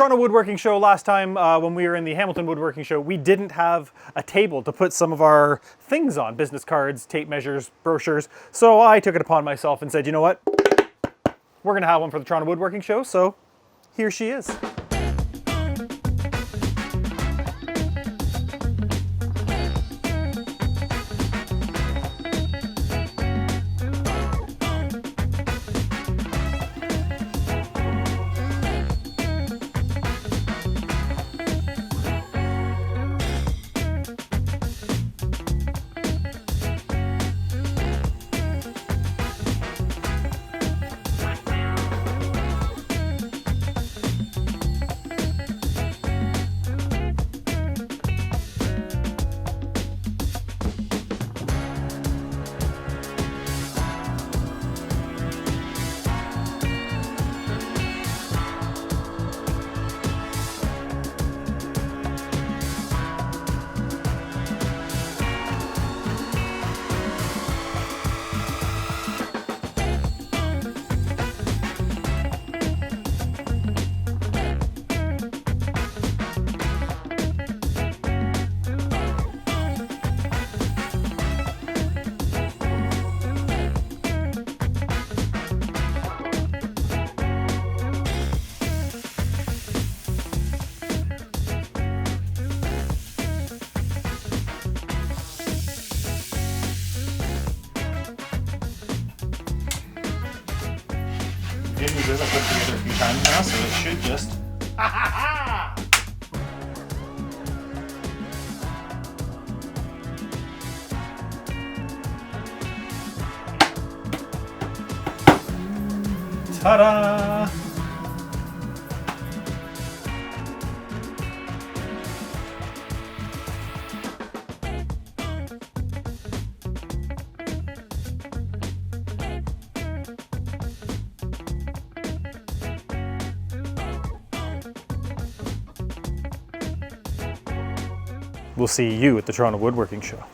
Toronto Woodworking Show last time when we were in the Hamilton Woodworking Show, we didn't have a table to put some of our things on, business cards, tape measures, brochures. So I took it upon myself and said, you know what? We're gonna have one for the Toronto Woodworking Show, so here she is. Good news is I put it together a few times now, so it should just... Ha ha ha! Ta-da! We'll see you at the Toronto Woodworking Show.